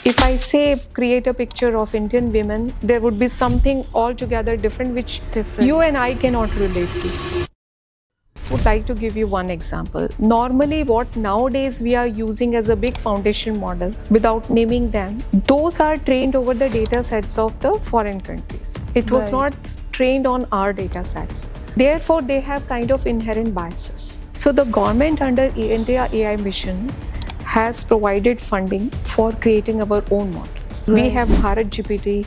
If I say create a picture of Indian women, there would be something altogether different which you and I cannot relate to. Would like to give you one example. Normally, what nowadays we are using as a big foundation model without naming them, those are trained over the data sets of the foreign countries. It was not trained on our data sets. Therefore, they have kind of inherent biases. So the government under India AI mission has provided funding for creating our own models. We have Bharat GPT,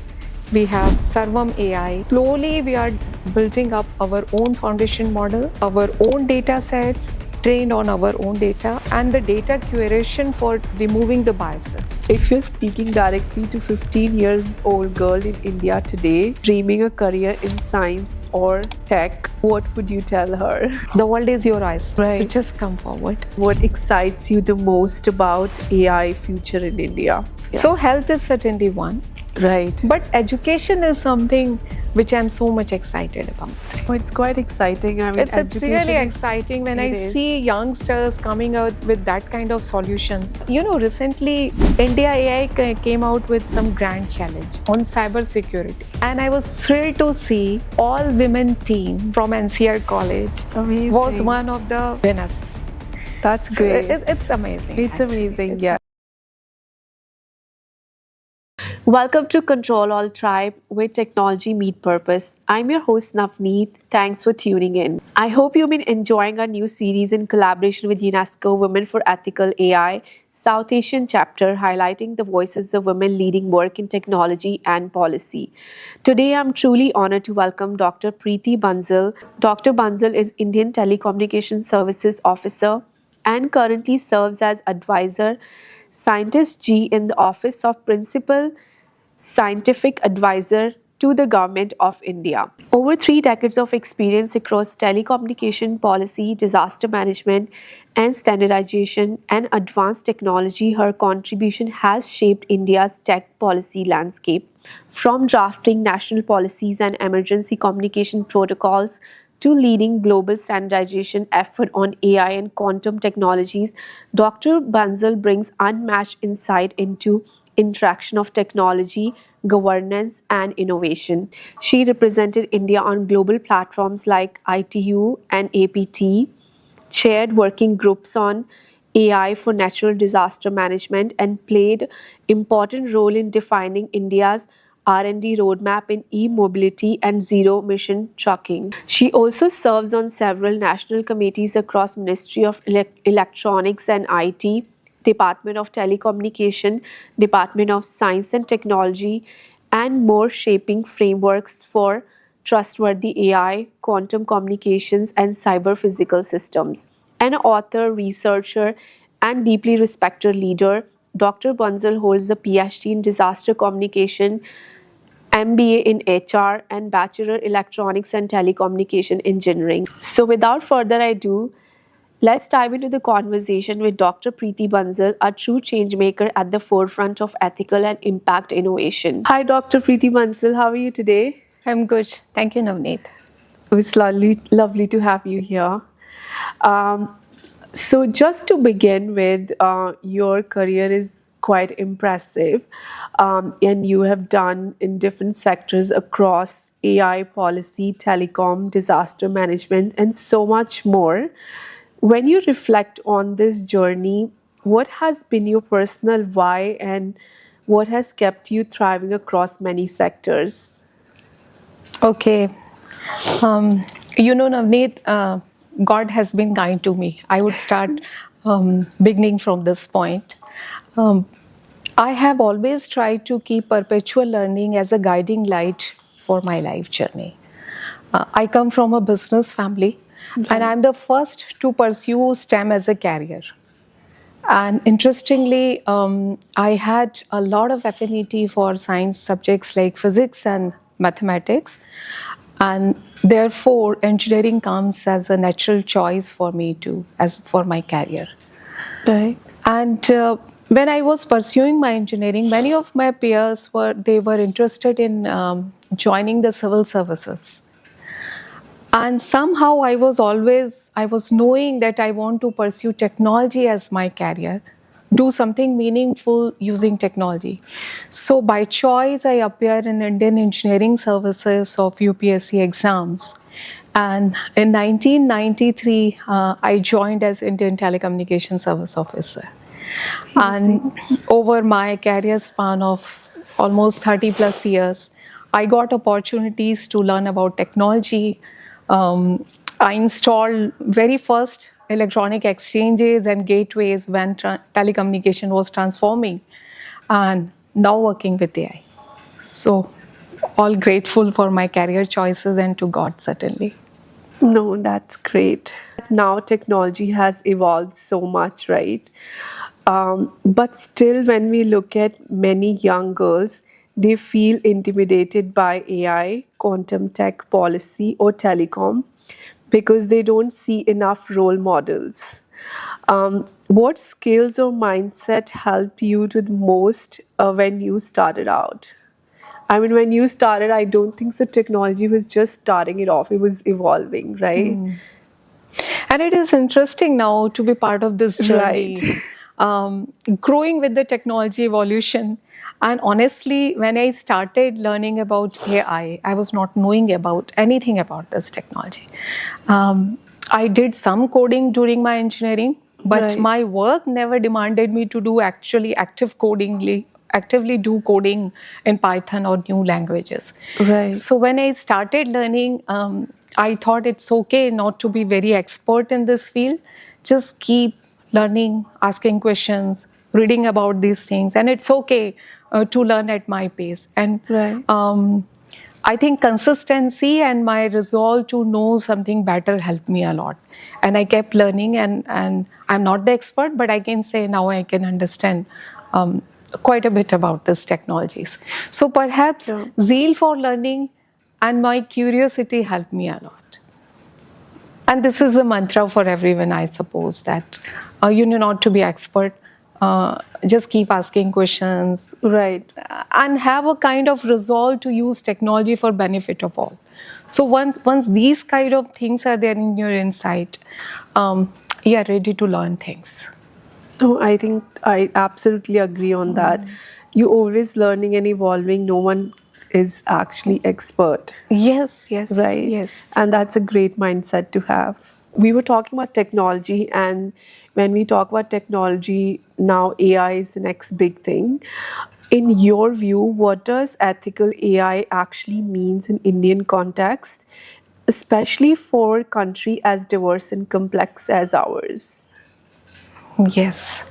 we have Sarvam AI. Slowly, we are building up our own foundation model, our own data sets, trained on our own data, and the data curation for removing the biases. If you're speaking directly to 15 years old girl in India today, dreaming a career in science or tech, what would you tell her? The world is your eyes. Right. So just come forward. What excites you the most about AI future in India? So health is certainly one. Right. But education is something which I'm so much excited about. Oh, it's quite exciting. I mean, It's really exciting when I see youngsters coming out with that kind of solutions. You know, recently India AI came out with some grand challenge on cyber security, and I was thrilled to see all women team from NCR College was one of the winners. That's great. So it's amazing. It's amazing, yeah. Welcome to Control All Tribe, where technology meet purpose. I'm your host Navneet. Thanks for tuning in. I hope you've been enjoying our new series in collaboration with UNESCO Women for Ethical AI, South Asian chapter, highlighting the voices of women leading work in technology and policy. Today, I'm truly honored to welcome Dr. Preeti Bansal. Dr. Bansal is Indian Telecommunication Services Officer and currently serves as Advisor Scientist G in the Office of Principal Scientific Advisor to the Government of India. Over 3 decades of experience across telecommunication policy, disaster management, and standardization and advanced technology, her contribution has shaped India's tech policy landscape. From drafting national policies and emergency communication protocols to leading global standardization effort on AI and quantum technologies, Dr. Bansal brings unmatched insight into interaction of technology, governance, and innovation. She represented India on global platforms like ITU and APT, chaired working groups on AI for natural disaster management, and played important role in defining India's R&D roadmap in e-mobility and zero-emission trucking. She also serves on several national committees across Ministry of Electronics and IT, Department of Telecommunication, Department of Science and Technology, and more, shaping frameworks for trustworthy AI, quantum communications, and cyber physical systems. An author, researcher, and deeply respected leader, Dr. Bansal holds a PhD in disaster communication, MBA in HR, and Bachelor Electronics and Telecommunication Engineering. So without further ado, let's dive into the conversation with Dr. Preeti Bansal, a true changemaker at the forefront of ethical and impact innovation. Hi, Dr. Preeti Bansal. How are you today? I'm good. Thank you, Navneet. It's lovely to have you here. So just to begin with, your career is quite impressive, and you have done in different sectors across AI policy, telecom, disaster management, and so much more. When you reflect on this journey, what has been your personal why and what has kept you thriving across many sectors? Okay. Navneet, God has been kind to me. I would start beginning from this point. I have always tried to keep perpetual learning as a guiding light for my life journey. I come from a business family, and I'm the first to pursue STEM as a career. And interestingly, I had a lot of affinity for science subjects like physics and mathematics. And therefore, engineering comes as a natural choice for me as for my career. Right. And when I was pursuing my engineering, many of my peers were interested in joining the civil services. And somehow I was knowing that I want to pursue technology as my career, do something meaningful using technology. So by choice, I appear in Indian Engineering Services of UPSC exams. And in 1993, I joined as Indian Telecommunication Service Officer. And over my career span of almost 30 plus years, I got opportunities to learn about technology. I installed very first electronic exchanges and gateways when telecommunication was transforming, and now working with AI. So, all grateful for my career choices and to God, certainly. No, that's great. Now technology has evolved so much, right? But still, when we look at many young girls, they feel intimidated by AI, quantum tech policy, or telecom because they don't see enough role models. What skills or mindset helped you the most when you started out? I mean, when you started, I don't think so. Technology was just starting it off, it was evolving, right? And it is interesting now to be part of this journey, growing with the technology evolution. And honestly, when I started learning about AI, I was not knowing about anything about this technology. I did some coding during my engineering, but Right. my work never demanded me to do actually actively do coding in Python or new languages. Right. So when I started learning, I thought it's okay not to be very expert in this field. Just keep learning, asking questions, reading about these things, and it's okay to learn at my pace. And Right. I think consistency and my resolve to know something better helped me a lot. And I kept learning, and I'm not the expert, but I can say now I can understand quite a bit about these technologies. So perhaps Yeah. zeal for learning and my curiosity helped me a lot. And this is a mantra for everyone, I suppose, that you need not to be expert. Just keep asking questions, Right. and have a kind of resolve to use technology for benefit of all. So once these kind of things are there in your insight, you are ready to learn things. No, I think I absolutely agree on that. You always learning and evolving. No one is actually expert. Yes, yes, Right. yes. And that's a great mindset to have. We were talking about technology, and when we talk about technology, now AI is the next big thing. In your view, what does ethical AI actually means in Indian context, especially for a country as diverse and complex as ours? Yes.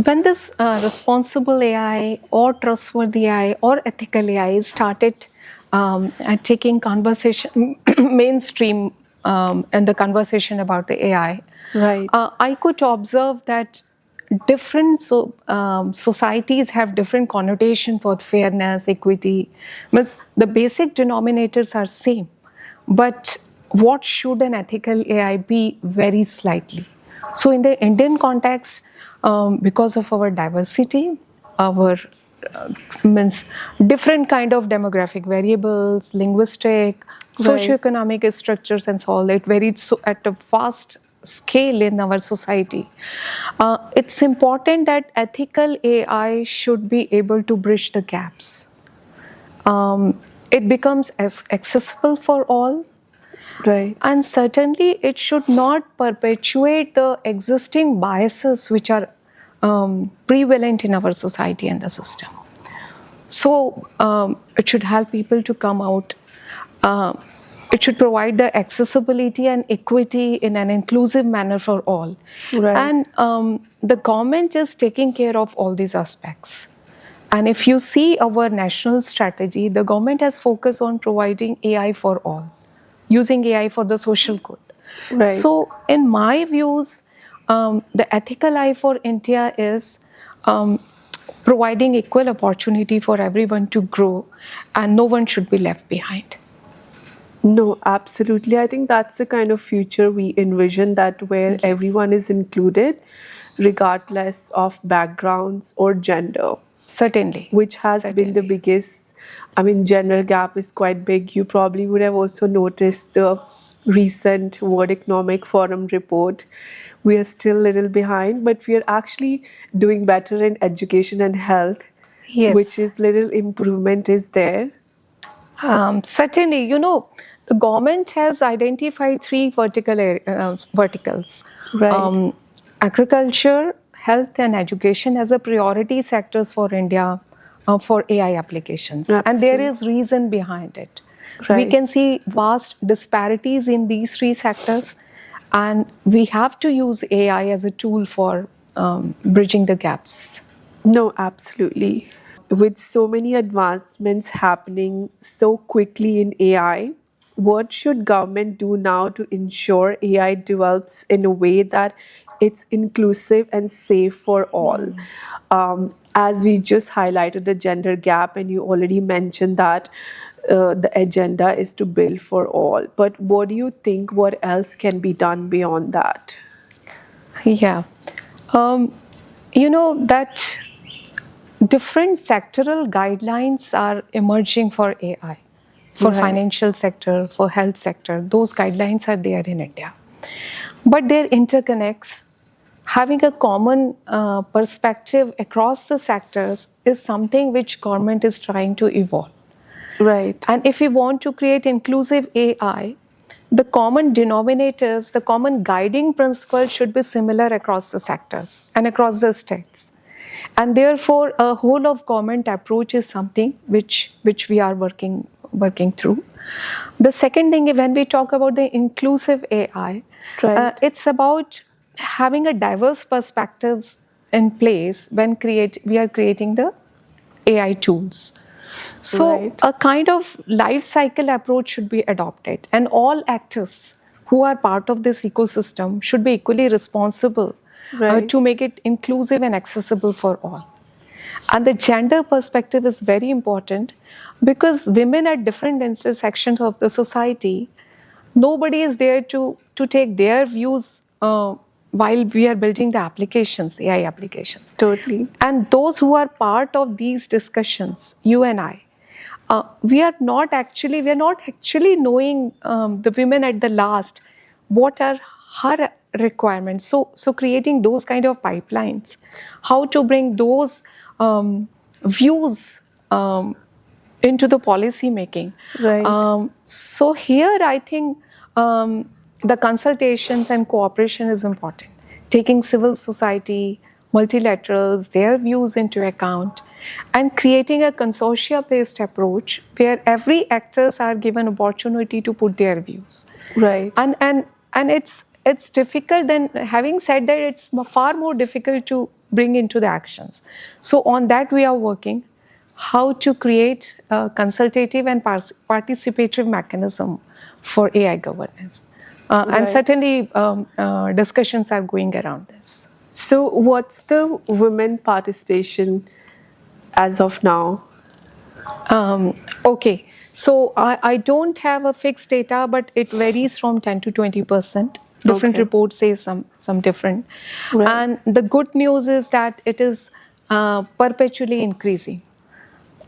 When this responsible AI or trustworthy AI or ethical AI started at taking conversation mainstream in the conversation about the AI, Right. I could observe that different societies have different connotation for fairness, equity. Means the basic denominators are same, but what should an ethical AI be varies slightly. So in the Indian context, because of our diversity, our means different kind of demographic variables, linguistic, socioeconomic structures, and so on, it varied so at a vast scale in our society. It's important that ethical AI should be able to bridge the gaps. It becomes as accessible for all, Right. and certainly it should not perpetuate the existing biases which are prevalent in our society and the system. So it should help people to come out. Uh, it should provide the accessibility and equity in an inclusive manner for all. Right. And the government is taking care of all these aspects. And if you see our national strategy, the government has focused on providing AI for all, using AI for the social good. Right. So, in my views, the ethical eye for India is providing equal opportunity for everyone to grow, and no one should be left behind. No, absolutely. I think that's the kind of future we envision, that where everyone is included, regardless of backgrounds or gender, Certainly. which has been the Certainly. biggest. I mean, gender gap is quite big. You probably would have also noticed the recent World Economic Forum report, we are still a little behind, but we are actually doing better in education and health, Yes. which is little improvement is there. Certainly, the government has identified three verticals: Right. agriculture, health, and education as a priority sectors for India for AI applications. And there Absolutely. is reason behind it. We Right. can see vast disparities in these three sectors, and we have to use AI as a tool for bridging the gaps. No, absolutely. With so many advancements happening so quickly in AI, what should government do now to ensure AI develops in a way that it's inclusive and safe for all? As we just highlighted the gender gap, and you already mentioned that the agenda is to build for all. But what do you think? What else can be done beyond that? Yeah. That different sectoral guidelines are emerging for AI, for Right. financial sector, for health sector. Those guidelines are there in India. But their interconnects, having a common perspective across the sectors is something which government is trying to evolve. Right. And if we want to create inclusive AI, the common denominators, the common guiding principles should be similar across the sectors and across the states. And therefore, a whole of government approach is something which we are working through. The second thing, when we talk about the inclusive AI, Right. it's about having a diverse perspectives in place when we are creating the AI tools. So Right. a kind of life cycle approach should be adopted, and all actors who are part of this ecosystem should be equally responsible Right. to make it inclusive and accessible for all. And the gender perspective is very important because women at different intersections of the society, nobody is there to take their views while we are building the applications, AI applications. Totally. And those who are part of these discussions, you and I, we are not actually knowing the women at the last what are her requirements. So creating those kind of pipelines, how to bring those views into the policy making. Right. So here I think the consultations and cooperation is important. Taking civil society, multilaterals, their views into account, and creating a consortia-based approach where every actors are given opportunity to put their views. Right. And it's difficult. Then having said that, it's far more difficult to bring into the actions. So on that we are working. How to create a consultative and participatory mechanism for AI governance. And Right. certainly discussions are going around this. So, what's the women participation as of now? Okay, so I don't have a fixed data, but it varies from 10 to 20%. Different Okay. reports say some different. Right. And the good news is that it is perpetually increasing.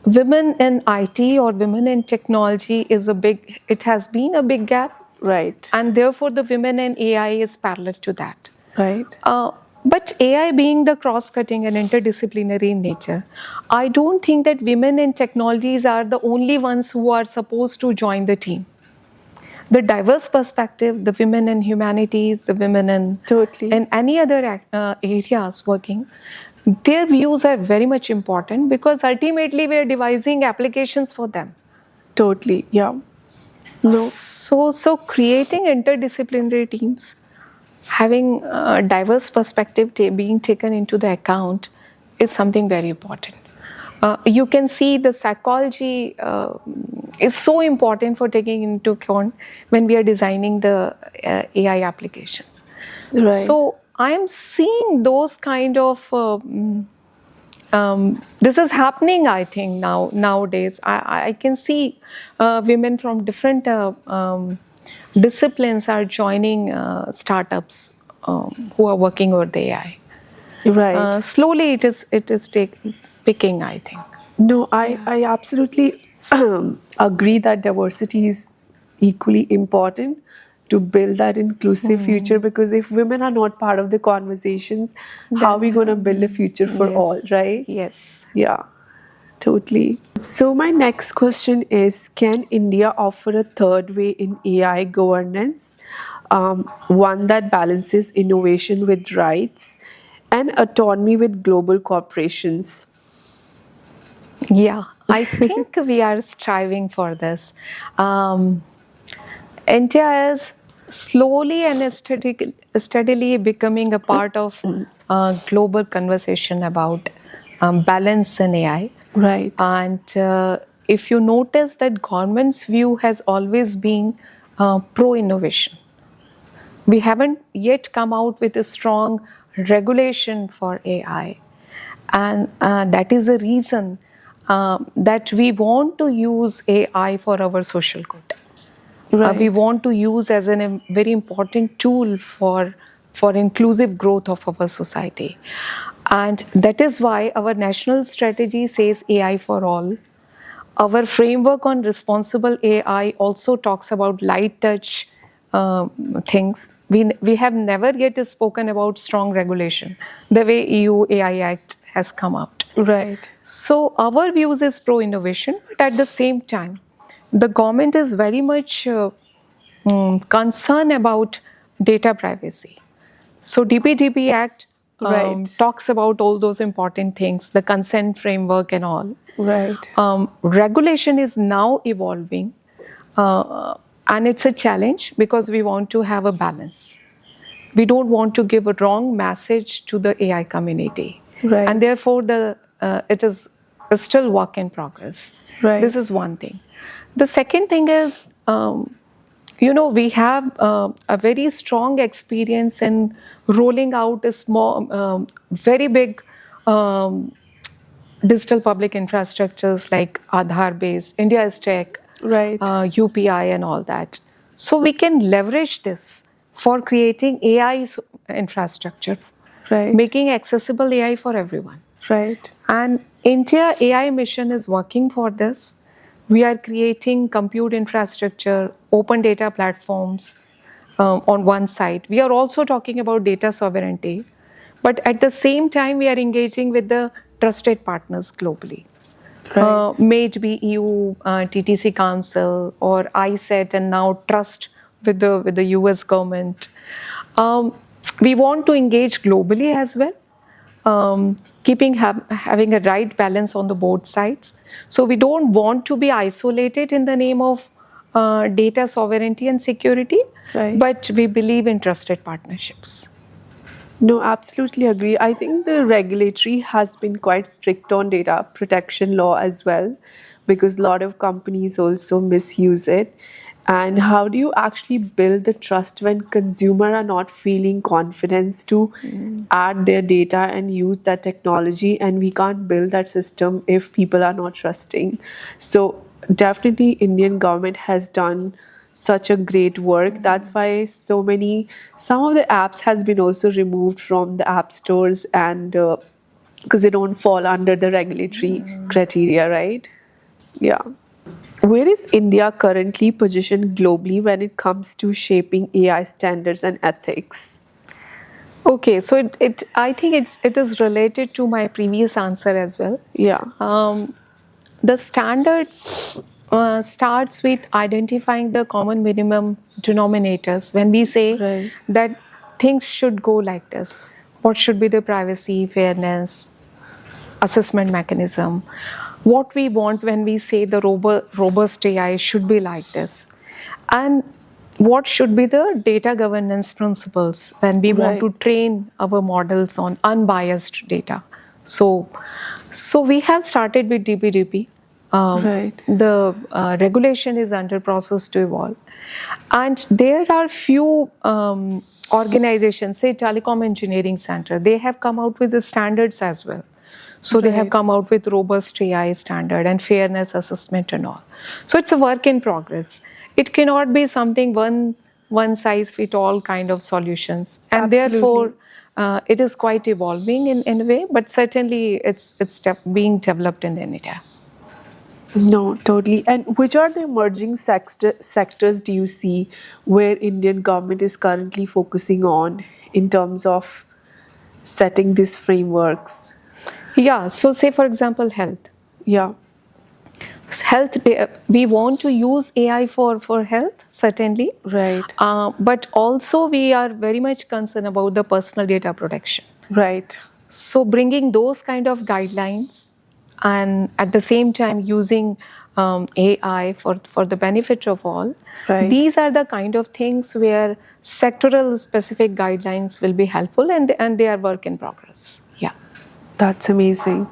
Women in IT or women in technology it has been a big gap, Right. and therefore the women in AI is parallel to that. Right. But AI being the cross-cutting and interdisciplinary in nature, I don't think that women in technologies are the only ones who are supposed to join the team. The diverse perspective, the women in humanities, the women in Totally. any other areas working, their views are very much important because ultimately we are devising applications for them. Totally. Yeah. No. So creating interdisciplinary teams, having a diverse perspective being taken into the account is something very important. You can see the psychology is so important for taking into account when we are designing the AI applications. Right. So I'm seeing those kind of this is happening, I think, nowadays. I can see women from different disciplines are joining startups who are working over the AI. Right. Slowly, it is picking, I think. No, I absolutely agree that diversity is equally important. to build that inclusive future, because if women are not part of the conversations, how are we going to build a future for Yes. all, right? Yes. Yeah, totally. So my next question is, can India offer a third way in AI governance, one that balances innovation with rights and autonomy with global corporations? Yeah, I think we are striving for this. Um, India is slowly and steadily becoming a part of global conversation about balance in AI. Right. And if you notice that government's view has always been pro innovation. We haven't yet come out with a strong regulation for AI. And that is the reason that we want to use AI for our social good. Right. We want to use as a very important tool for inclusive growth of our society. And that is why our national strategy says AI for all. Our framework on responsible AI also talks about light touch things. We have never yet spoken about strong regulation, the way EU AI Act has come out. Right. So our views is pro innovation, but at the same time, the government is very much concerned about data privacy. So DPDP Act Right. talks about all those important things, the consent framework and all. Right. Regulation is now evolving, and it's a challenge because we want to have a balance. We don't want to give a wrong message to the AI community, Right. and therefore it is still work in progress. Right. This is one thing. The second thing is, we have a very strong experience in rolling out a small, very big digital public infrastructures like Aadhaar based, India is Tech, Right. UPI, and all that. So we can leverage this for creating AI infrastructure, Right. making accessible AI for everyone. Right. And India AI mission is working for this. We are creating compute infrastructure, open data platforms on one side. We are also talking about data sovereignty. But at the same time, we are engaging with the trusted partners globally. Right. May it be EU, TTC Council, or ISET, and now Trust with the US government. We want to engage globally as well, having a right balance on the both sides. So we don't want to be isolated in the name of data sovereignty and security, Right. but we believe in trusted partnerships. No, absolutely agree. I think the regulatory has been quite strict on data protection law as well, because a lot of companies also misuse it. And how do you actually build the trust when consumer are not feeling confidence to add their data and use that technology, and we can't build that system if people are not trusting? So definitely Indian government has done such a great work. That's why some of the apps has been also removed from the app stores, and because they don't fall under the regulatory criteria, right? Yeah. Where is India currently positioned globally when it comes to shaping AI standards and ethics? Okay, so I think it is related to my previous answer as well. Yeah. The standards starts with identifying the common minimum denominators. When we say Right. that things should go like this, what should be the privacy, fairness, assessment mechanism? What we want when we say the robust AI should be like this, and what should be the data governance principles when we want to Right. train our models on unbiased data. So we have started with DPDP. Right. The regulation is under process to evolve, and there are few organizations, say Telecom Engineering Center, they have come out with the standards as well. So they have Right. come out with robust AI standard and fairness assessment and all. So it's a work in progress. It cannot be something one size fit all kind of solutions, and Absolutely. therefore it is quite evolving in a way. But certainly it's being developed in India. No, totally. And which are the emerging sectors do you see where Indian government is currently focusing on in terms of setting these frameworks? Yeah, so say for example, health. Yeah, We want to use AI for health, certainly. right, But also we are very much concerned about the personal data protection. right, So bringing those kind of guidelines and at the same time using AI for the benefit of all, right. these are the kind of things where sectoral specific guidelines will be helpful, and they are work in progress. Yeah. That's amazing.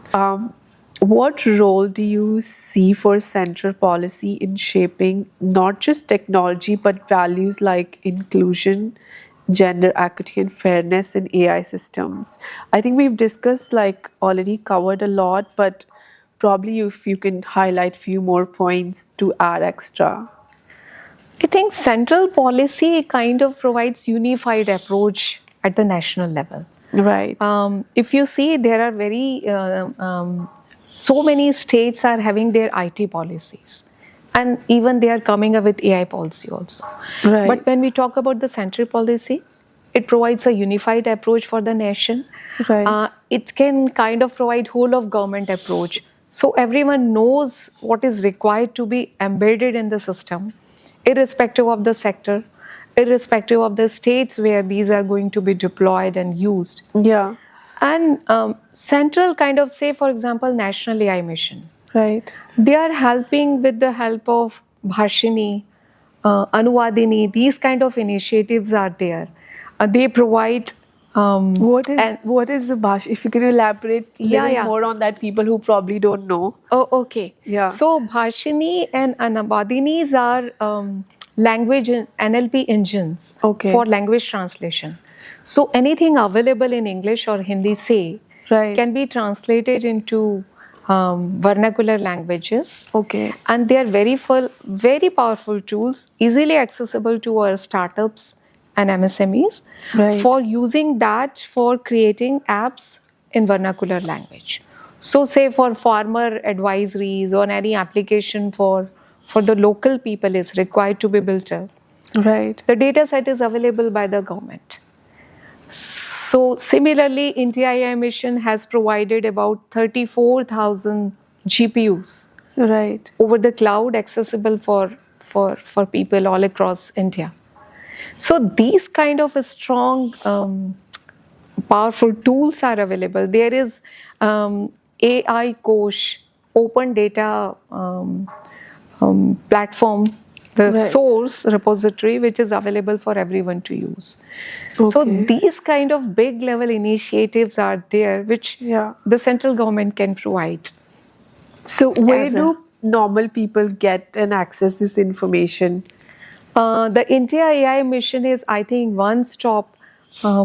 What role do you see for central policy in shaping not just technology but values like inclusion, gender equity, and fairness in AI systems? I think we've discussed like already covered a lot, but probably if you can highlight few more points to add extra. I think central policy kind of provides unified approach at the national level. Right. If you see, there are so many states are having their IT policies, and even they are coming up with AI policy also. Right. But when we talk about the central policy, it provides a unified approach for the nation. Right. It can kind of provide whole of government approach, so everyone knows what is required to be embedded in the system, irrespective of the sector, irrespective of the states where these are going to be deployed and used. Yeah. And central kind of say, for example, National AI Mission. Right. They are helping with the help of Bhashini, Anuvadini. These kind of initiatives are there. They provide. What is the Bhash? If you can elaborate little more on that, people who probably don't know. Oh, okay. Yeah. So Bhashini and Anuvadinis are language and NLP engines for language translation. So anything available in English or Hindi, say, can be translated into vernacular languages. Okay. And they are very powerful tools, easily accessible to our startups and MSMEs for using that for creating apps in vernacular language. So say for farmer advisories or any application for the local people is required to be built up. Right. The data set is available by the government. So similarly, India AI Mission has provided about 34,000 GPUs over the cloud, accessible for people all across India. So these kind of strong, powerful tools are available. There is AI Kosh, open data platform, the source repository, which is available for everyone to use. So these kind of big level initiatives are there, which the central government can provide. So where do normal people get and access this information? The India AI Mission is, I think, one-stop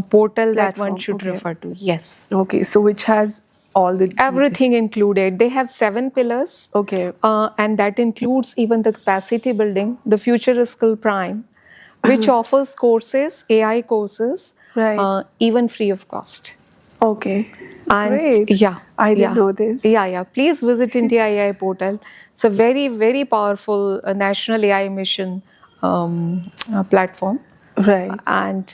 portal that one should refer to. Yes. Okay. So which has all the everything included. They have 7 pillars. Okay. And that includes even the capacity building, the Future Skill Prime, which offers courses, AI courses, even free of cost. Okay. And great. Yeah. I didn't know this. Yeah. Please visit India AI portal. It's a very, very powerful national AI mission platform. Right. And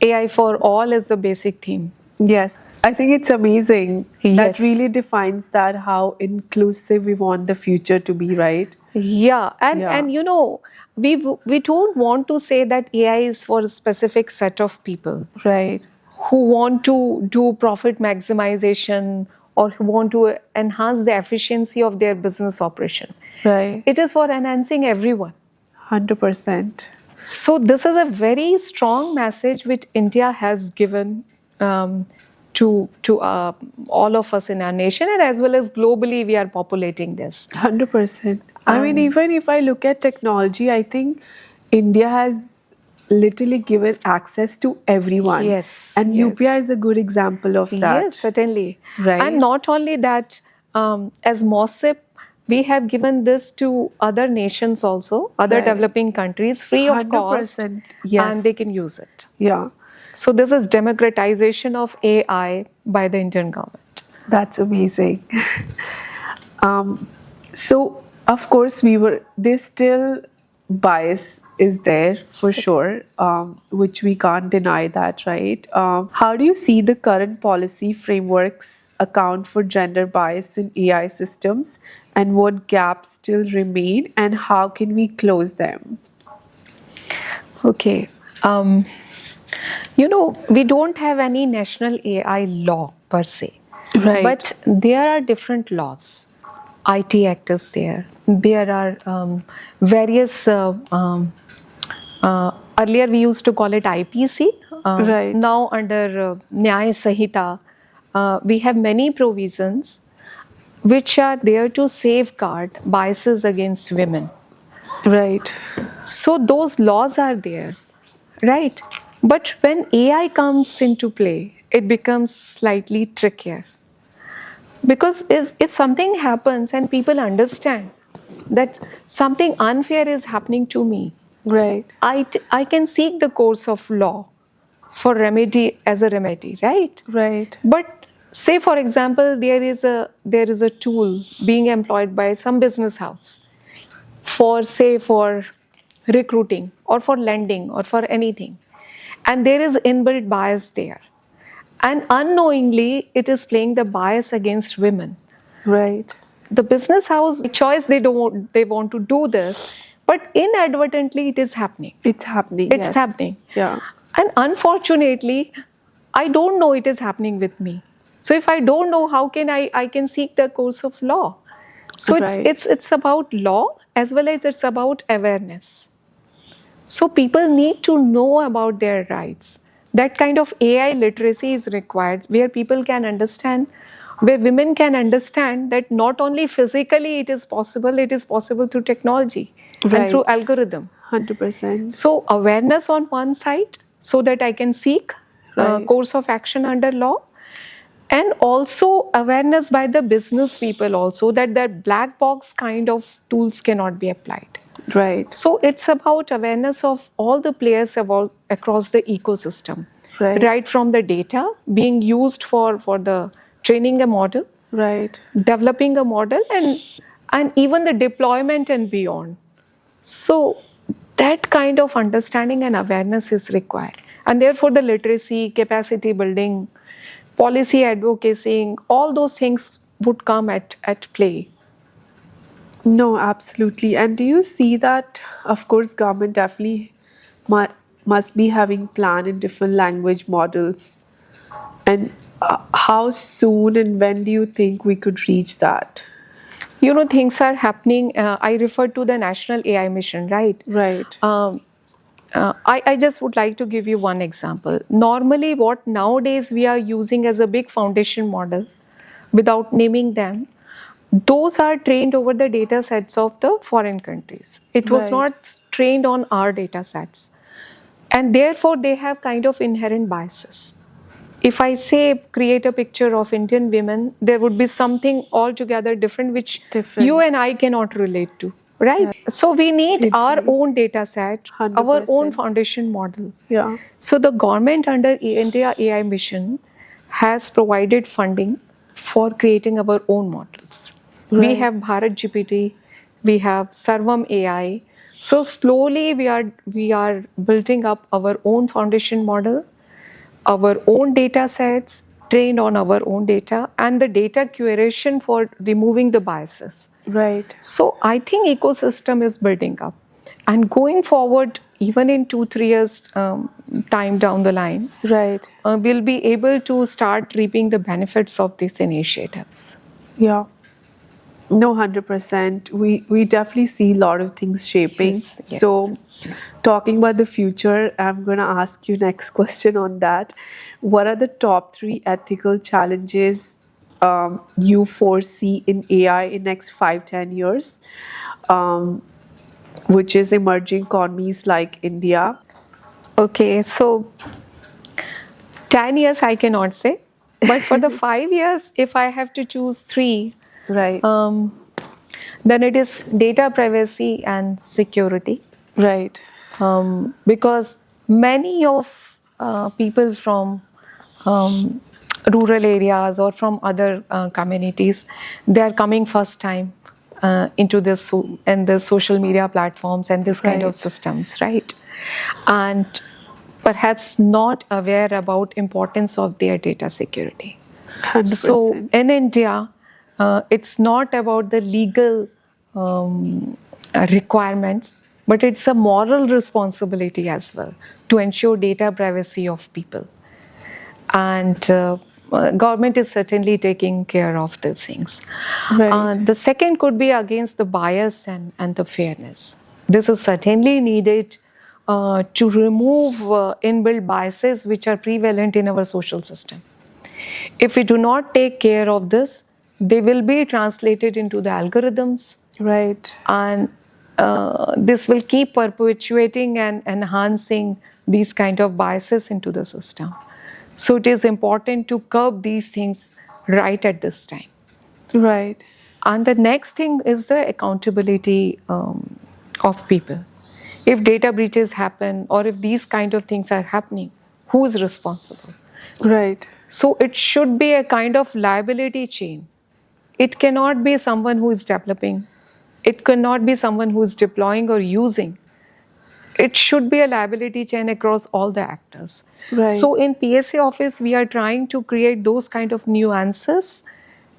AI for all is the basic theme. Yes. I think it's amazing. That really defines that how inclusive we want the future to be, right? Yeah. And you know, we don't want to say that AI is for a specific set of people. Right. Who want to do profit maximization or who want to enhance the efficiency of their business operation. Right. It is for enhancing everyone. 100%. So this is a very strong message which India has given to all of us in our nation, and as well as globally we are populating this. 100%. I mean, even if I look at technology, I think India has literally given access to everyone. Yes. And UPI is a good example of that. Yes, certainly. Right. And not only that, as MOSIP, we have given this to other nations also, other developing countries, free of cost, and they can use it. Yeah. So this is democratization of AI by the Indian government. That's amazing. So, of course, there's still bias is there for sure, which we can't deny that, right? How do you see the current policy frameworks account for gender bias in AI systems, and what gaps still remain, and how can we close them? Okay. We don't have any national AI law per se, Right. but there are different laws. IT Act is there. There are various. Earlier, we used to call it IPC. Right. Now, under Nyaya Sahita, we have many provisions which are there to safeguard biases against women. Right. So those laws are there, right? But when AI comes into play, it becomes slightly trickier. Because if something happens and people understand that something unfair is happening to me, Right. I can seek the course of law for remedy as a remedy, right? Right. But say, for example, there is a tool being employed by some business house for recruiting or for lending or for anything, and there is inbuilt bias there, and unknowingly it is playing the bias against women. Right. The business house choice, they want to do this, but inadvertently it is happening. It's happening. It's yes. happening. Yeah. And unfortunately, I don't know it is happening with me. So if I don't know, how can I can seek the course of law? So Right. it's about law as well as it's about awareness. So people need to know about their rights. That kind of AI literacy is required where people can understand, where women can understand that not only physically it is possible through technology and through Right. algorithm. 100%. So awareness on one side so that I can seek Right. course of action under law, and also awareness by the business people also that black box kind of tools cannot be applied. Right. So it's about awareness of all the players across the ecosystem, Right. from the data being used for the training a model, Right. developing a model, and even the deployment and beyond. So that kind of understanding and awareness is required. And therefore the literacy, capacity building, policy advocacy, all those things would come at play. No, absolutely. And do you see that, of course, government definitely must be having plan in different language models. And how soon and when do you think we could reach that? Things are happening. I refer to the National AI Mission, right? Right. I just would like to give you one example. Normally, what nowadays we are using as a big foundation model, without naming them, those are trained over the data sets of the foreign countries. It was Right. not trained on our data sets. And therefore, they have kind of inherent biases. If I say create a picture of Indian women, there would be something altogether different which Different. you and I cannot relate to, right? Yeah. So we need our Exactly. own data set, our 100%. own foundation model. Yeah. So the government under India AI Mission has provided funding for creating our own models. We Right. have Bharat GPT, we have Sarvam AI. So slowly we are building up our own foundation model, our own data sets trained on our own data, and the data curation for removing the biases. Right. So I think ecosystem is building up, and going forward, even in 2-3 years time down the line, Right. we'll be able to start reaping the benefits of these initiatives. Yeah. No, 100%. We definitely see a lot of things shaping. Yes. So, talking about the future, I'm going to ask you next question on that. What are the top 3 ethical challenges you foresee in AI in next 5-10 years, which is emerging economies like India? Okay, so 10 years I cannot say, but for the 5 years, if I have to choose 3, Right. then it is data privacy and security. Right. Because many of people from rural areas or from other communities, they are coming first time into this and the social media platforms and this kind of Right. systems, right? And perhaps not aware about importance of their data security. 100%. So in India, it's not about the legal requirements, but it's a moral responsibility as well to ensure data privacy of people. And government is certainly taking care of these things. Right. The second could be against the bias and the fairness. This is certainly needed to remove inbuilt biases which are prevalent in our social system. If we do not take care of this, they will be translated into the algorithms, Right. and this will keep perpetuating and enhancing these kind of biases into the system. So it is important to curb these things right at this time. Right. And the next thing is the accountability of people. If data breaches happen or if these kind of things are happening, who is responsible? Right. So it should be a kind of liability chain. It cannot be someone who is developing. It cannot be someone who is deploying or using. It should be a liability chain across all the actors. Right. So in PSA office, we are trying to create those kind of nuances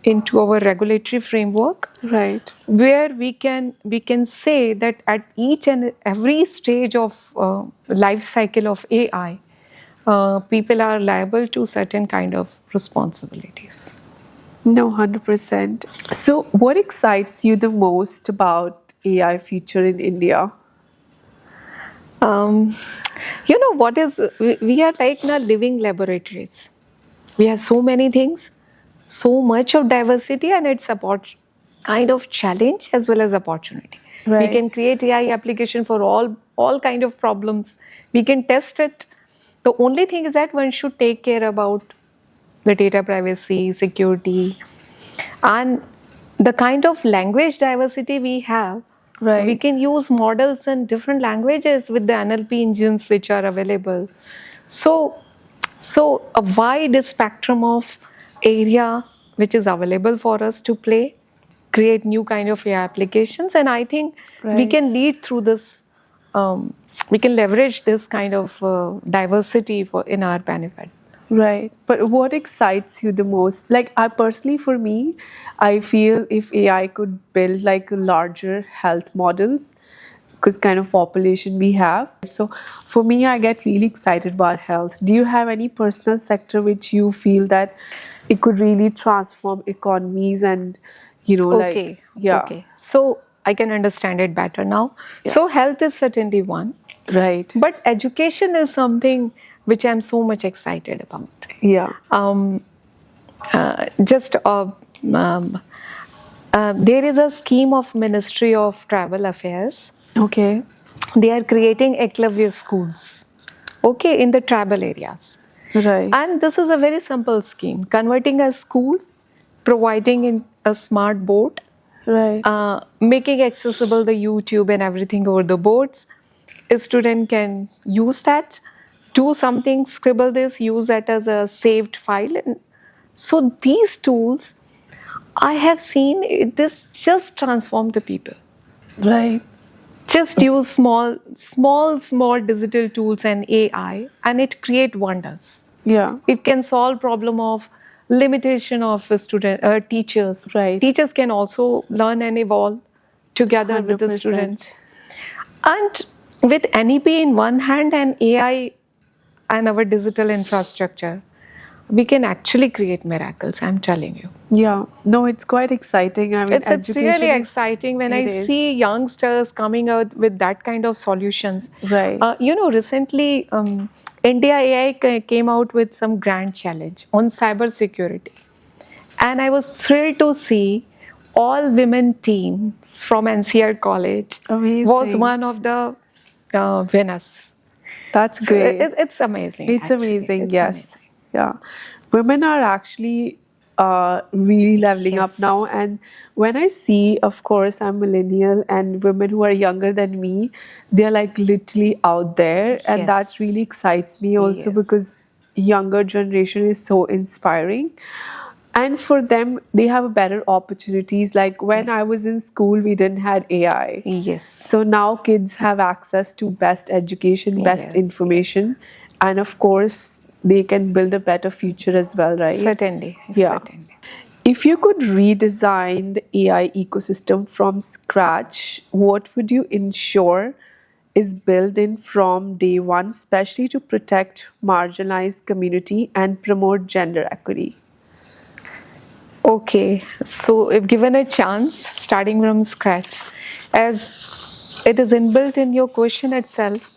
into our regulatory framework, Right. where we can say that at each and every stage of life cycle of AI, people are liable to certain kind of responsibilities. No, 100%. So, what excites you the most about AI future in India? You know what is, we are like now living laboratories. We have so many things, so much of diversity, and it's about kind of challenge as well as opportunity. We Right. can create AI application for all kind of problems. We can test it. The only thing is that one should take care about the data privacy, security, and the kind of language diversity we have. Right. We can use models in different languages with the NLP engines which are available. So a wide spectrum of area which is available for us to play, create new kind of AI applications, and I think we Right. can lead through this. We can leverage this kind of diversity in our benefit. Right. But what excites you the most? Like, I personally, for me, I feel if AI could build like larger health models, because kind of population we have. So for me, I get really excited about health. Do you have any personal sector which you feel that it could really transform economies and, Okay. like, yeah. Okay. So I can understand it better now. Yeah. So health is certainly one, Right. but education is something which I'm so much excited about. Yeah. Just there is a scheme of Ministry of Tribal Affairs. Okay. They are creating Eklavya schools, okay, in the tribal areas. Right. And this is a very simple scheme: converting a school, providing in a smart board, Right. making accessible the YouTube and everything over the boards. A student can use that, do something, scribble this, use that as a saved file. And so these tools, I have seen this just transform the people. Right. Just use small digital tools and AI, and it create wonders. Yeah. It can solve problem of limitation of teachers. Right. Teachers can also learn and evolve together with the 100%. students. And with NEP in one hand and AI and our digital infrastructure, we can actually create miracles, I'm telling you. Yeah. No, it's quite exciting. I mean, It's really education is- exciting when it I is. see youngsters coming out with that kind of solutions. Right. Recently, India AI came out with some grand challenge on cyber security. And I was thrilled to see all women team from NCR College Amazing. was one of the winners. That's So great. it's amazing. It's actually. amazing. It's Yes. amazing. Yeah. Women are actually really leveling up Yes. now. And when I see, of course, I'm millennial and women who are younger than me, they're like literally out there. And Yes. that really excites me also Yes. because younger generation is so inspiring. And for them, they have better opportunities. Like when I was in school, we didn't had AI. Yes. So now kids have access to best education, best Yes, information, and of course, they can build a better future as well, right? Certainly. Yeah. Certainly. If you could redesign the AI ecosystem from scratch, what would you ensure is built in from day one, especially to protect marginalized community and promote gender equity? Okay, so if given a chance, starting from scratch, as it is inbuilt in your question itself,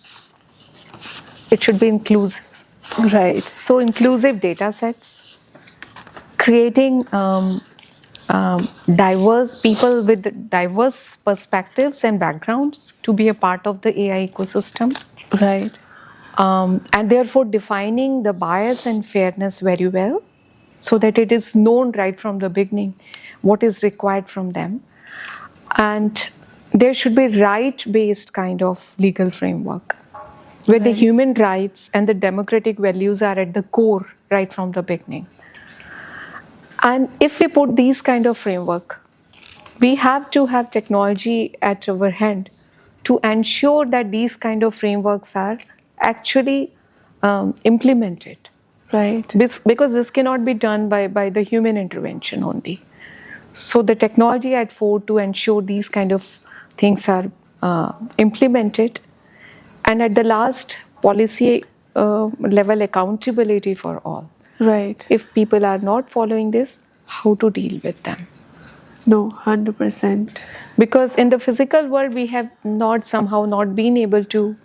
it should be inclusive. Right. So, inclusive data sets, creating diverse people with diverse perspectives and backgrounds to be a part of the AI ecosystem, Right. and therefore defining the bias and fairness very well so that it is known right from the beginning what is required from them. And there should be right based kind of legal framework where the human rights and the democratic values are at the core right from the beginning. And if we put these kind of framework, we have to have technology at our hand to ensure that these kind of frameworks are actually implemented. Right. Because this cannot be done by the human intervention only. So the technology at fore to ensure these kind of things are implemented, and at the last, policy level accountability for all. Right. If people are not following this, how to deal with them? No, 100%. Because in the physical world, we have somehow not been able to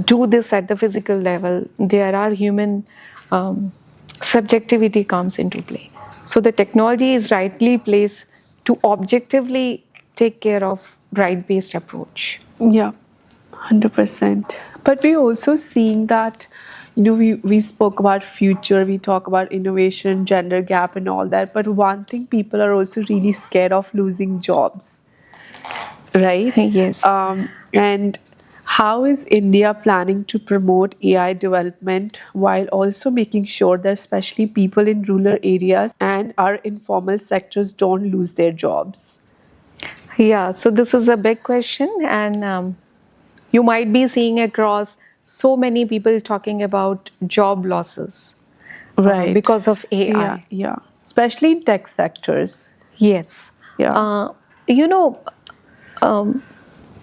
do this at the physical level. There are human subjectivity comes into play. So the technology is rightly placed to objectively take care of right-based approach. Yeah, 100%. But we're also seeing that, we spoke about future, we talk about innovation, gender gap, and all that. But one thing people are also really scared of losing jobs, right? Yes. And how is India planning to promote AI development while also making sure that especially people in rural areas and our informal sectors don't lose their jobs? Yeah, so this is a big question, and you might be seeing across so many people talking about job losses Right. because of AI. Yeah, yeah. Especially in tech sectors. Yes. Yeah. You know,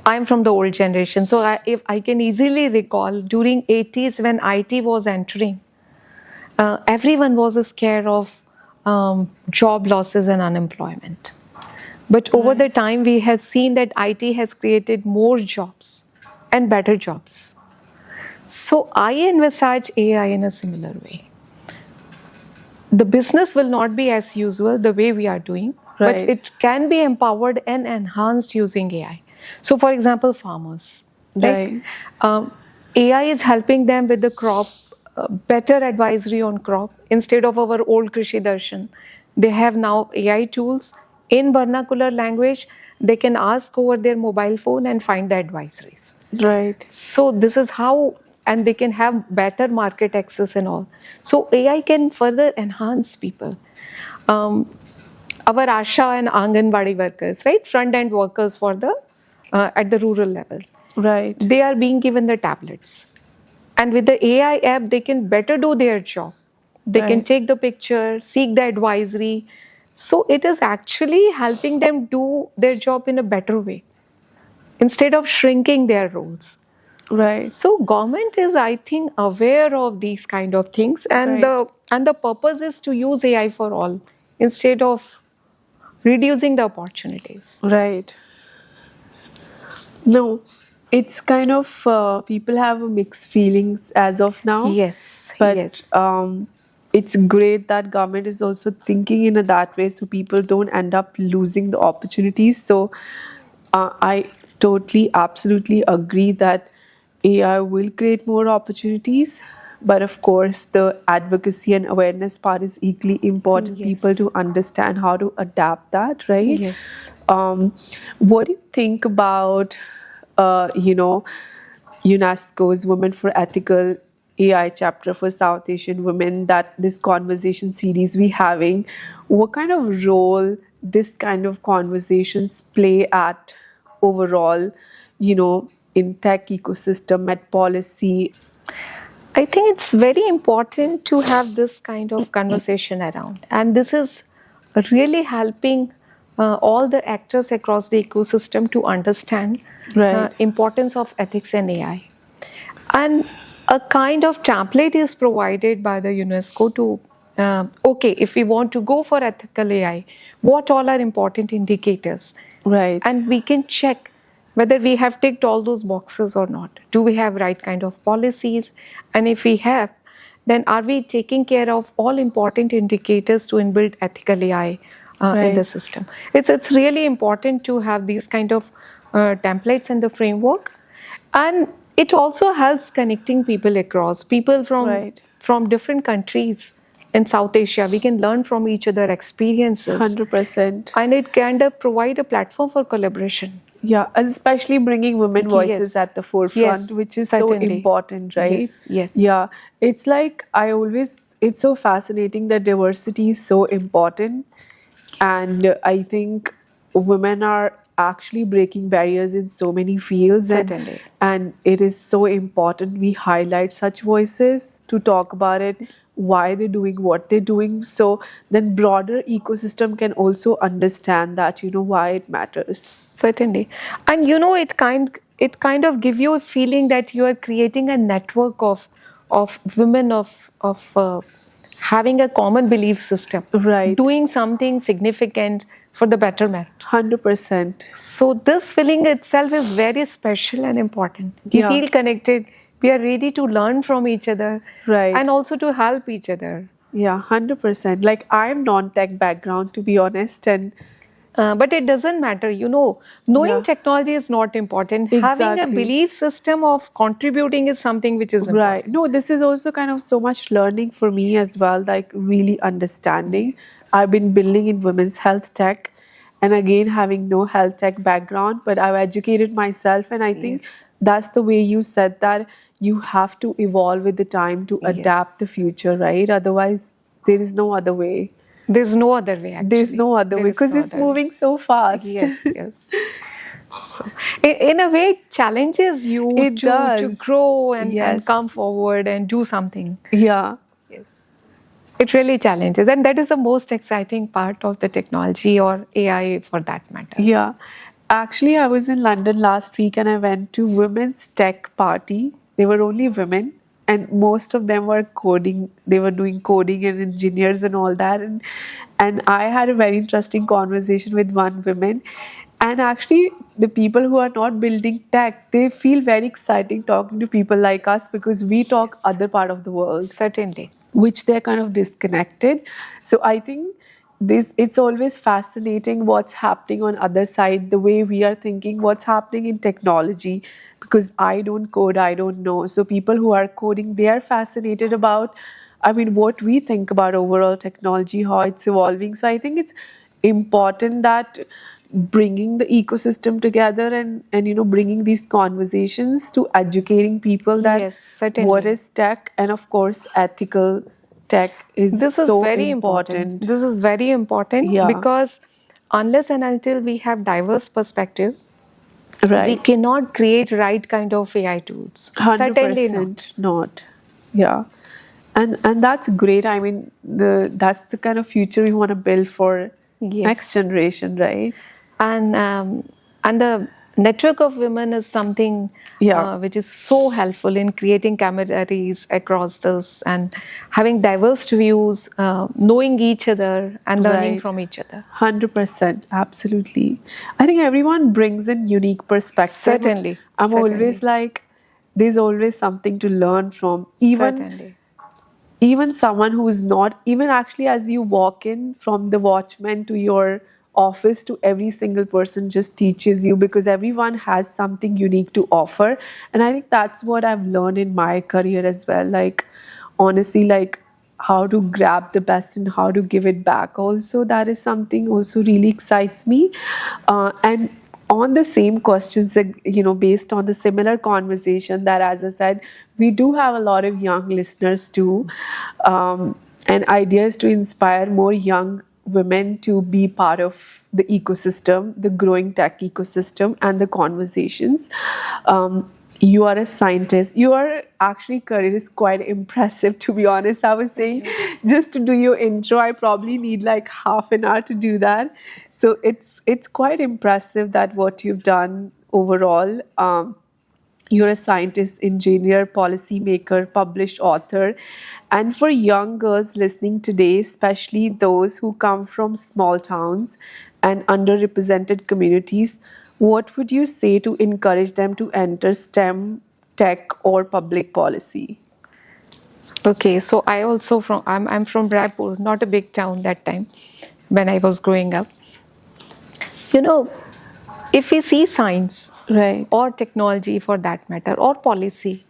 I'm from the old generation, so if I can easily recall during 80s when IT was entering, everyone was scared of job losses and unemployment. But over the time, we have seen that IT has created more jobs and better jobs. So I envisage AI in a similar way. The business will not be as usual the way we are doing, but Right. it can be empowered and enhanced using AI. So, for example, farmers, Right. AI is helping them with the crop, better advisory on crop instead of our old Krishi Darshan. They have now AI tools in vernacular language. They can ask over their mobile phone and find the advisories. Right. So this is how, and they can have better market access and all. So AI can further enhance people. Our Asha and Anganwadi workers, right, front end workers for the at the rural level, Right. they are being given the tablets, and with the AI app, they can better do their job. They can Right. take the picture, seek the advisory. So it is actually helping them do their job in a better way instead of shrinking their roles. Right. So government is, I think, aware of these kind of things, and Right. the purpose is to use AI for all instead of reducing the opportunities. Right. No, it's kind of people have mixed feelings as of now. Yes, But yes. it's great that government is also thinking in that way so people don't end up losing the opportunities. So I totally, absolutely agree that AI will create more opportunities. But of course, the advocacy and awareness part is equally important. Yes. People to understand how to adapt that, right? Yes. What do you think about, UNESCO's Women for Ethical AI chapter for South Asian women, that this conversation series we having, what kind of role this kind of conversations play at overall, in tech ecosystem, at policy? I think it's very important to have this kind of conversation around, and this is really helping all the actors across the ecosystem to understand Right. importance of ethics and AI. And a kind of template is provided by the UNESCO to okay, if we want to go for ethical AI, what all are important indicators? Right. And we can check whether we have ticked all those boxes or not. Do we have right kind of policies? And if we have, then are we taking care of all important indicators to inbuild ethical AI in the Right. system? It's really important to have these kind of templates in the framework, and it also helps connecting people across, people Right. from different countries in South Asia. We can learn from each other experiences, 100%. and it kind of provide a platform for collaboration. Yeah, and especially bringing women voices Yes. at the forefront, Yes, which is so certainly. important, right? Yes, yes. Yeah, it's like it's so fascinating that diversity is so important. And I think women are actually breaking barriers in so many fields. Certainly. And it is so important we highlight such voices to talk about it, why they're doing what they're doing, so then broader ecosystem can also understand that, why it matters. Certainly. And it kind of give you a feeling that you are creating a network of women of having a common belief system, Right. doing something significant for the betterment. 100%. So this feeling itself is very special and important. We Yeah. feel connected. We are ready to learn from each other, Right. and also to help each other. Yeah, 100%. Like, I'm non-tech background, to be honest, and But it doesn't matter, knowing Yeah. technology is not important. Having a Exactly. belief system of contributing is something which is important. right. No, this is also kind of so much learning for me as well, like really understanding. I've been building in women's health tech, and again, having no health tech background, but I've educated myself, and I think Yes. that's the way you said that you have to evolve with the time to Yes. adapt the future, right? Otherwise, there is no other way. There's no other way, actually. There's no other There way is because no it's other way. moving so fast. Yes, yes. So, in a way, it challenges you It to does. grow and Yes. come forward and do something. Yeah. Yes. It really challenges. And that is the most exciting part of the technology, or AI for that matter. Yeah. Actually, I was in London last week and I went to women's tech party. They were only women and most of them were coding. They were doing coding and engineers and all that. And I had a very interesting conversation with one woman. And actually, the people who are not building tech, they feel very exciting talking to people like us because we talk other part of the world, Certainly. which they're kind of disconnected. So I think it's always fascinating what's happening on other side, the way we are thinking, what's happening in technology, because I don't code, I don't know. So people who are coding, they are fascinated about, I mean, what we think about overall technology, how it's evolving. So I think it's important that bringing the ecosystem together and bringing these conversations to educating people that Yes, certainly. what is tech, and of course ethical tech is This is so very important. This is very important, Yeah. because unless and until we have diverse perspective, we Right. cannot create right kind of AI tools. Certainly not. 100% not. Yeah. And that's great. I mean, that's the kind of future we want to build for Yes. next generation, right? And the network of women is something Yeah. which is so helpful in creating camaraderies across this, and having diverse views, knowing each other and learning Right. from each other. 100%, absolutely. I think everyone brings in unique perspective. Certainly, I'm certainly. always like, there's always something to learn from. Certainly. Even someone who is not, even actually as you walk in from the watchman to your office, to every single person just teaches you, because everyone has something unique to offer. And I think that's what I've learned in my career as well, like honestly, like how to grab the best and how to give it back also. That is something also really excites me. And on the same questions, based on the similar conversation, that, as I said, we do have a lot of young listeners too, and ideas to inspire more young women to be part of the ecosystem, the growing tech ecosystem, and the conversations. You are a scientist. Your actually career is quite impressive, to be honest. I was saying, just to do your intro, I probably need like half an hour to do that. So it's quite impressive that what you've done overall. You're a scientist, engineer, policymaker, published author. And for young girls listening today, especially those who come from small towns and underrepresented communities, what would you say to encourage them to enter STEM, tech, or public policy? Okay, so I'm from Raipur, not a big town that time when I was growing up. You know, if we see science, Right. or technology for that matter, or policy,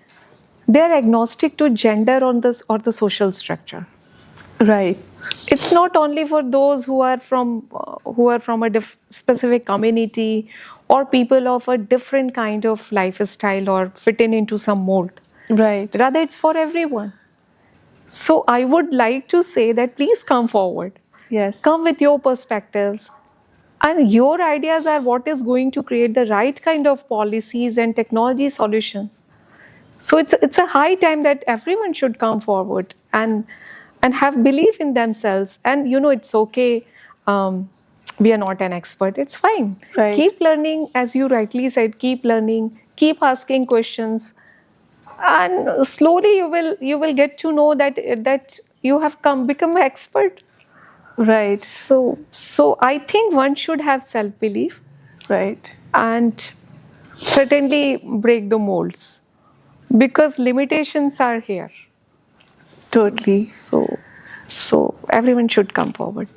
they're agnostic to gender on this or the social structure. Right. It's not only for those who are from a specific community or people of a different kind of lifestyle or fit into some mold. Right. Rather, it's for everyone. So I would like to say that please come forward. Yes. Come with your perspectives. And your ideas are what is going to create the right kind of policies and technology solutions. So it's a high time that everyone should come forward and have belief in themselves. And it's okay. We are not an expert. It's fine. Right. Keep learning, as you rightly said. Keep learning. Keep asking questions, and slowly you will get to know that you have become an expert. Right. So I think one should have self-belief Right. and certainly break the molds, because limitations are here. Totally. So everyone should come forward.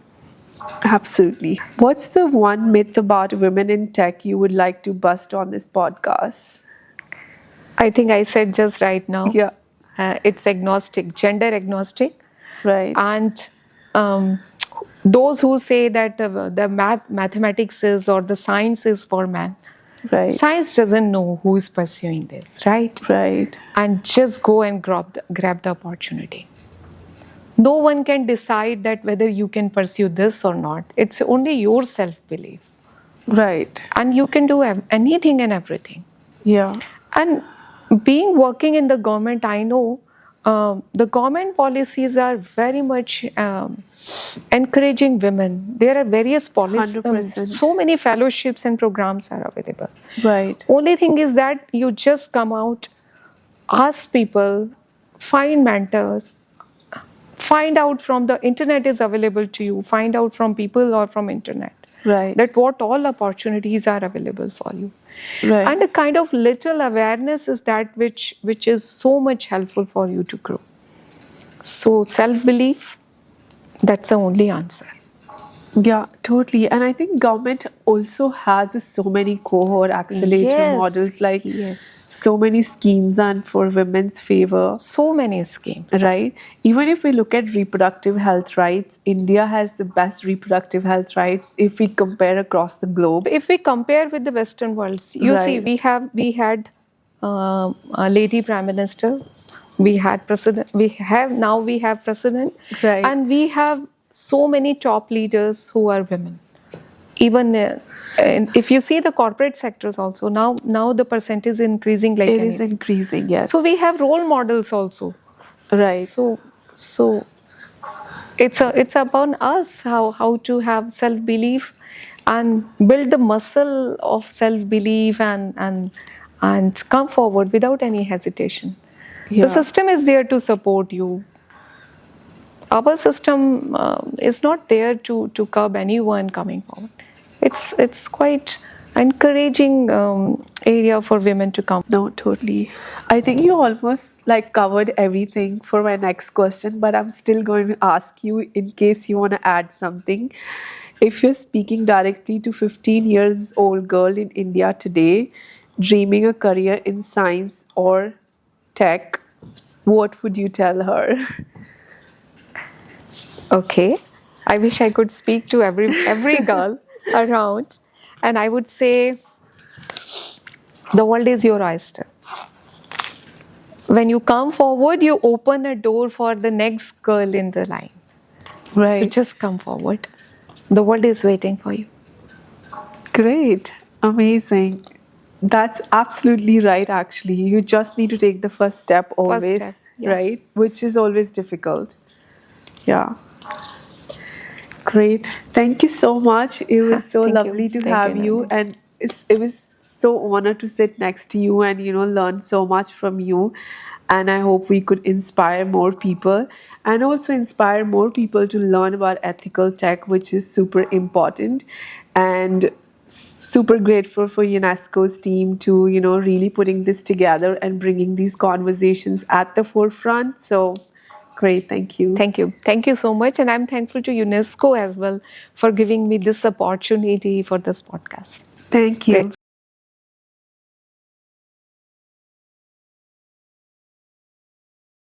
Absolutely. What's the one myth about women in tech you would like to bust on this podcast? I think I said just right now. Yeah. It's agnostic, gender agnostic. Right. And those who say that the mathematics is or the science is for man, Right. science doesn't know who is pursuing this, right? Right. And just go and grab the opportunity. No one can decide that whether you can pursue this or not. It's only your self-belief. Right. And you can do anything and everything. Yeah. And working in the government, I know the government policies are very much encouraging women. There are various policies. 100%. So many fellowships and programs are available. Right. Only thing is that you just come out, ask people, find mentors, find out from the internet is available to you, find out from people or from internet Right. that what all opportunities are available for you. Right. And a kind of little awareness is that which is so much helpful for you to grow. So self-belief, that's the only answer. Yeah, totally. And I think government also has so many cohort accelerator Yes. models, like Yes. so many schemes and for women's favor. So many schemes. Right. Even if we look at reproductive health rights, India has the best reproductive health rights if we compare across the globe. If we compare with the Western worlds, you see, Right. we had a lady prime minister, we had president, we have president, Right. and we have so many top leaders who are women. Even if you see the corporate sectors also, now the percentage is increasing like It is anything. increasing, yes. So we have role models also. Right. So it's upon us how to have self-belief and build the muscle of self-belief and come forward without any hesitation. Yeah. The system is there to support you. Our system is not there to curb anyone coming forward. It's quite encouraging area for women to come. No, totally. I think you almost like covered everything for my next question, but I'm still going to ask you in case you want to add something. If you're speaking directly to 15 years old girl in India today, dreaming a career in science or tech, what would you tell her? Okay, I wish I could speak to every girl around, and I would say The world is your oyster. When you come forward, you open a door for the next girl in the line. So just come forward. The world is waiting for you. Great. Amazing. That's absolutely right, actually. You just need to take the first step always, step, yeah. right? Which is always difficult. Yeah. Great. Thank you so much. It was so Thank you. lovely to Thank have you, you. Nana. And it was so honored to sit next to you and, learn so much from you. And I hope we could inspire more people and also inspire more people to learn about ethical tech, which is super important. And super grateful for UNESCO's team to, really putting this together and bringing these conversations at the forefront. So great. Thank you. Thank you. Thank you so much. And I'm thankful to UNESCO as well for giving me this opportunity for this podcast. Thank you. Great.